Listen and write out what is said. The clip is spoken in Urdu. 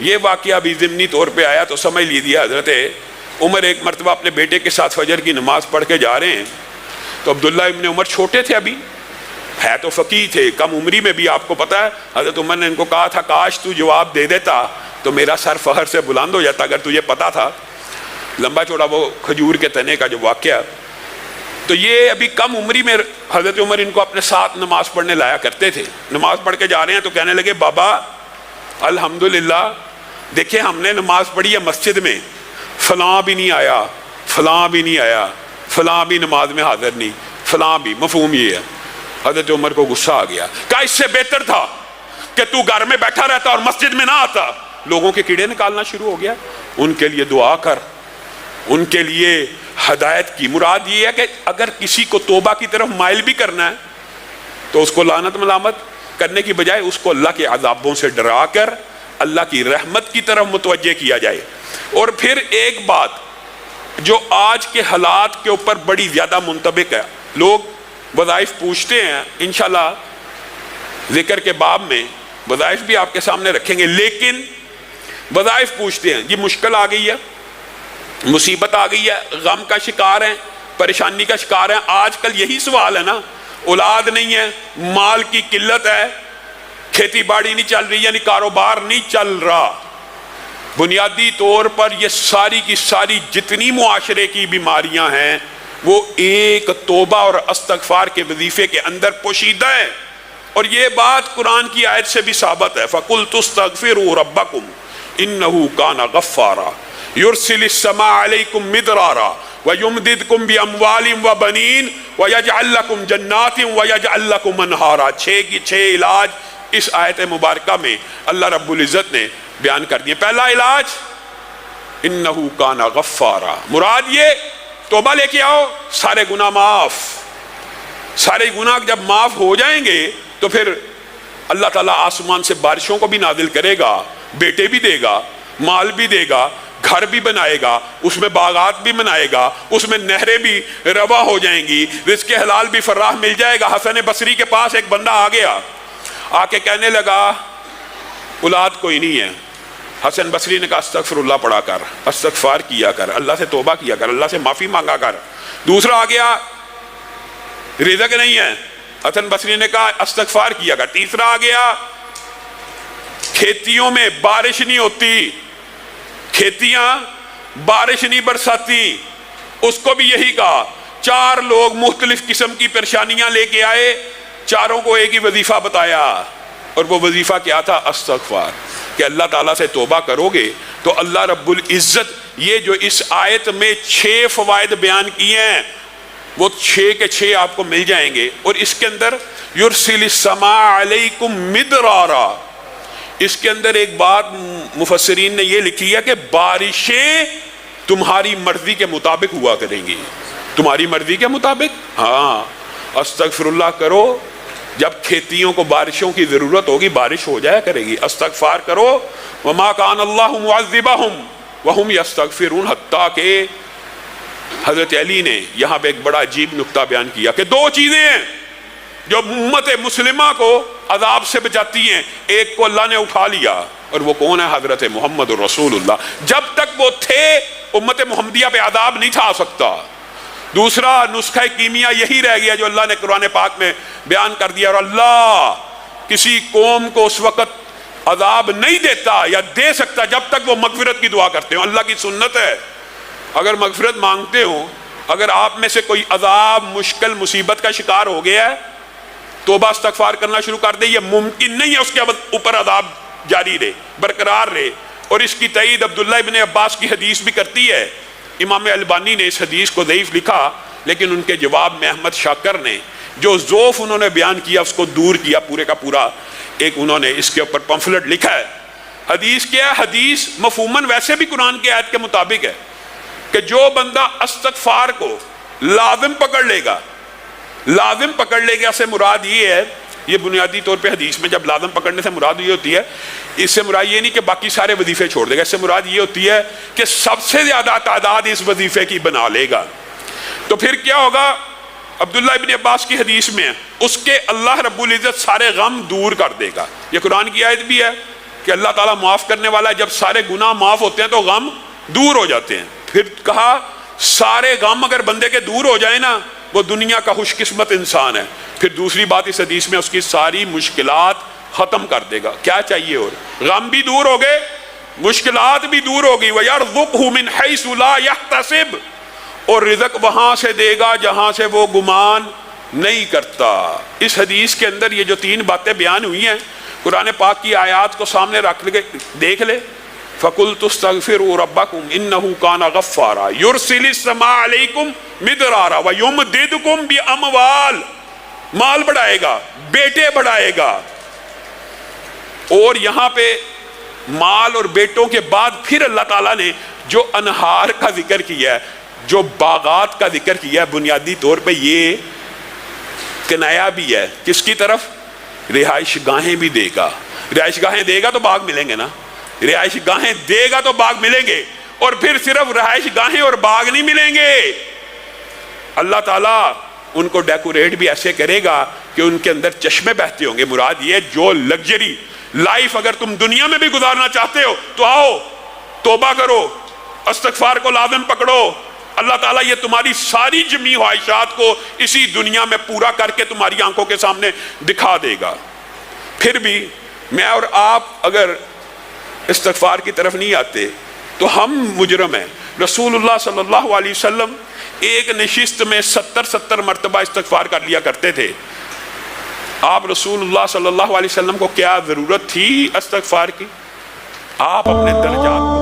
یہ واقعہ بھی ضمنی طور پہ آیا تو سمجھ لیجیے حضرت عمر ایک مرتبہ اپنے بیٹے کے ساتھ فجر کی نماز پڑھ کے جا رہے ہیں، تو عبداللہ ابن عمر چھوٹے تھے، ابھی ہے تو فقیہ تھے، کم عمری میں بھی، آپ کو پتہ ہے حضرت عمر نے ان کو کہا تھا کاش تو جواب دے دیتا تو میرا سر فخر سے بلند ہو جاتا اگر تجھے پتا تھا، لمبا چوڑا وہ کھجور کے تنے کا جو واقعہ۔ تو یہ ابھی کم عمری میں حضرت عمر ان کو اپنے ساتھ نماز پڑھنے لایا کرتے تھے۔ نماز پڑھ کے جا رہے ہیں تو کہنے لگے بابا الحمدللہ دیکھیں ہم نے نماز پڑھی ہے مسجد میں، فلاں بھی نہیں آیا، فلاں بھی نہیں آیا، فلاں بھی نماز میں حاضر نہیں، فلاں بھی، مفہوم یہ ہے۔ حضرت عمر کو غصہ آ گیا، کہا اس سے بہتر تھا کہ تو گھر میں بیٹھا رہتا اور مسجد میں نہ آتا۔ لوگوں کے کیڑے نکالنا شروع ہو گیا۔ ان کے لیے دعا کر، ان کے لیے ہدایت کی۔ مراد یہ ہے کہ اگر کسی کو توبہ کی طرف مائل بھی کرنا ہے تو اس کو لعنت ملامت کرنے کی بجائے اس کو اللہ کے عذابوں سے ڈرا کر اللہ کی رحمت کی طرف متوجہ کیا جائے۔ اور پھر ایک بات جو آج کے حالات کے اوپر بڑی زیادہ منطبق ہے، لوگ وظائف پوچھتے ہیں، انشاءاللہ ذکر کے باب میں وظائف بھی آپ کے سامنے رکھیں گے، لیکن وظائف پوچھتے ہیں جی مشکل آ گئی ہے، مصیبت آ گئی ہے، غم کا شکار ہیں، پریشانی کا شکار ہیں۔ آج کل یہی سوال ہے نا، اولاد نہیں ہے، مال کی قلت ہے، کھیتی باڑی نہیں چل رہی، یعنی کاروبار نہیں چل رہا۔ بنیادی طور پر یہ ساری کی ساری جتنی معاشرے کی بیماریاں ہیں وہ ایک توبہ اور استغفار کے وظیفے کے اندر پوشیدہ ہے۔ اور یہ بات قرآن کی آیت سے بھی ثابت ہے، فَقُلْتُ اسْتَغْفِرُوا رَبَّكُمْ إِنَّهُ كَانَ غَفَّارًا يُرْسِلِ السَّمَاءَ عَلَيْكُمْ مِدْرَارًا وَيُمْدِدْكُمْ بِأَمْوَالٍ وَبَنِينَ وَيَجْعَلْ لَكُمْ جَنَّاتٍ وَيَجْعَلْ لَكُمْ أَنْهَارًا۔ چھ کی چھ علاج اس آیت مبارکہ میں اللہ رب العزت نے بیان کر دیے۔ پہلا علاج انہو کان غفارا، مراد یہ توبہ لے کے آؤ، سارے گناہ معاف۔ سارے گناہ جب معاف ہو جائیں گے تو پھر اللہ تعالیٰ آسمان سے بارشوں کو بھی نازل کرے گا، بیٹے بھی دے گا، مال بھی دے گا، گھر بھی بنائے گا، اس میں باغات بھی بنائے گا، اس میں نہریں بھی روا ہو جائیں گی، رزق حلال بھی فراہ مل جائے گا۔ حسن بصری کے پاس ایک بندہ آ گیا، آ کے کہنے لگا اولاد کوئی نہیں ہے۔ حسن بصری نے کہا استغفر اللہ پڑھا کر، استغفار کیا کر، اللہ سے توبہ کیا کر، اللہ سے معافی مانگا کر۔ دوسرا آ گیا رزق نہیں ہے، حسن بصری نے کہا استغفار کیا کر۔ تیسرا آ گیا کھیتیوں میں بارش نہیں ہوتی، کھیتیاں بارش نہیں برساتی، اس کو بھی یہی کہا۔ چار لوگ مختلف قسم کی پریشانیاں لے کے آئے، چاروں کو ایک ہی وظیفہ بتایا، اور وہ وظیفہ کیا تھا؟ استغفار، کہ اللہ تعالیٰ سے توبہ کرو گے تو اللہ رب العزت یہ جو اس آیت میں 6 فوائد بیان کیے ہیں وہ 6 کے 6 آپ کو مل جائیں گے۔ اور اس کے اندر یرسل السماء علیکم مدرارا، اس کے اندر ایک بات مفسرین نے یہ لکھی ہے کہ بارشیں تمہاری مرضی کے مطابق ہوا کریں گی۔ تمہاری مرضی کے مطابق؟ ہاں، استغفر اللہ کرو، جب کھیتیوں کو بارشوں کی ضرورت ہوگی بارش ہو جایا کرے گی۔ استغفار کرو، وما کان اللہ معذبہم وہم یستغفرون، حتیٰ کہ حضرت علی نے یہاں پہ ایک بڑا عجیب نکتہ بیان کیا کہ 2 چیزیں ہیں جو امت مسلمہ کو عذاب سے بچاتی ہیں، ایک کو اللہ نے اٹھا لیا، اور وہ کون ہے؟ حضرت محمد رسول اللہ۔ جب تک وہ تھے امت محمدیہ پہ عذاب نہیں تھا آ سکتا۔ دوسرا نسخہ کیمیا یہی رہ گیا جو اللہ نے قرآن پاک میں بیان کر دیا، اور اللہ کسی قوم کو اس وقت عذاب نہیں دیتا یا دے سکتا جب تک وہ مغفرت کی دعا کرتے ہوں۔ اللہ کی سنت ہے، اگر مغفرت مانگتے ہوں، اگر آپ میں سے کوئی عذاب مشکل مصیبت کا شکار ہو گیا ہے، توبہ استغفار کرنا شروع کر دے، یہ ممکن نہیں ہے اس کے اوپر عذاب جاری رہے، برقرار رہے۔ اور اس کی تائید عبداللہ ابن عباس کی حدیث بھی کرتی ہے۔ امام البانی نے اس حدیث کو ضعیف لکھا، لیکن ان کے جواب میں احمد شاکر نے جو ضعف انہوں نے بیان کیا اس کو دور کیا، پورے کا پورا ایک انہوں نے اس کے اوپر پمفلٹ لکھا ہے۔ حدیث کیا ہے؟ حدیث مفہوماً ویسے بھی قرآن کی آیت کے مطابق ہے کہ جو بندہ استغفار کو لازم پکڑ لے گا، لازم پکڑ لے گا سے مراد یہ ہے، یہ بنیادی طور پہ حدیث میں جب لازم پکڑنے سے مراد یہ ہوتی ہے، اس سے مراد یہ نہیں کہ باقی سارے وظیفے چھوڑ دے گا، اس سے مراد یہ ہوتی ہے کہ سب سے زیادہ تعداد اس وظیفے کی بنا لے گا۔ تو پھر کیا ہوگا؟ عبداللہ ابن عباس کی حدیث میں اس کے اللہ رب العزت سارے غم دور کر دے گا۔ یہ قرآن کی آیت بھی ہے، کہ اللہ تعالیٰ معاف کرنے والا ہے، جب سارے گناہ معاف ہوتے ہیں تو غم دور ہو جاتے ہیں. پھر کہا سارے غم اگر بندے کے دور ہو جائیں نا وہ دنیا کا خوش قسمت انسان ہے. پھر دوسری بات اس حدیث میں اس کی ساری مشکلات ختم کر دے گا. کیا چاہیے اور؟ غم بھی دور ہو گئے، مشکلات بھی دور ہوگی. وَيَرْزُقْهُ مِنْ حَيْثُ لَا يَحْتَسِبُ، اور رزق وہاں سے دے گا جہاں سے وہ گمان نہیں کرتا. اس حدیث کے اندر یہ جو 3 باتیں بیان ہوئی ہیں، قرآن پاک کی آیات کو سامنے رکھ کے دیکھ لے. فَقُلْتُ اسْتَغْفِرُوا رَبَّكُمْ إِنَّهُ كَانَ غَفَّارًا يُرْسِلِ السَّمَاءَ عَلَيْكُمْ مِدْرَارًا وَيُمْدِدْكُمْ بِأَمْوَالٍ، مال بڑھائے گا، بیٹے بڑھائے گا. اور یہاں پہ مال اور بیٹوں کے بعد پھر اللہ تعالیٰ نے جو انہار کا ذکر کیا ہے، جو باغات کا ذکر کیا ہے، بنیادی طور پہ یہ کنایا بھی ہے کس کی طرف؟ رہائش گاہیں بھی دے گا. رہائش گاہیں دے گا تو باغ ملیں گے نا، رہائش گاہیں دے گا تو باغ ملیں گے. اور پھر صرف رہائش گاہیں اور باغ نہیں ملیں گے، اللہ تعالیٰ ان کو ڈیکوریٹ بھی ایسے کرے گا کہ ان کے اندر چشمے بہتے ہوں گے. مراد یہ جو لگژری لائف اگر تم دنیا میں بھی گزارنا چاہتے ہو تو آؤ توبہ کرو، استغفار کو لازم پکڑو. اللہ تعالیٰ یہ تمہاری ساری جمی خواہشات کو اسی دنیا میں پورا کر کے تمہاری آنکھوں کے سامنے دکھا دے گا. پھر بھی میں اور آپ اگر استغفار کی طرف نہیں آتے تو ہم مجرم ہیں. رسول اللہ صلی اللہ علیہ وسلم ایک نشست میں 70 مرتبہ استغفار کر لیا کرتے تھے. آپ رسول اللہ صلی اللہ علیہ وسلم کو کیا ضرورت تھی استغفار کی؟ آپ اپنے درجات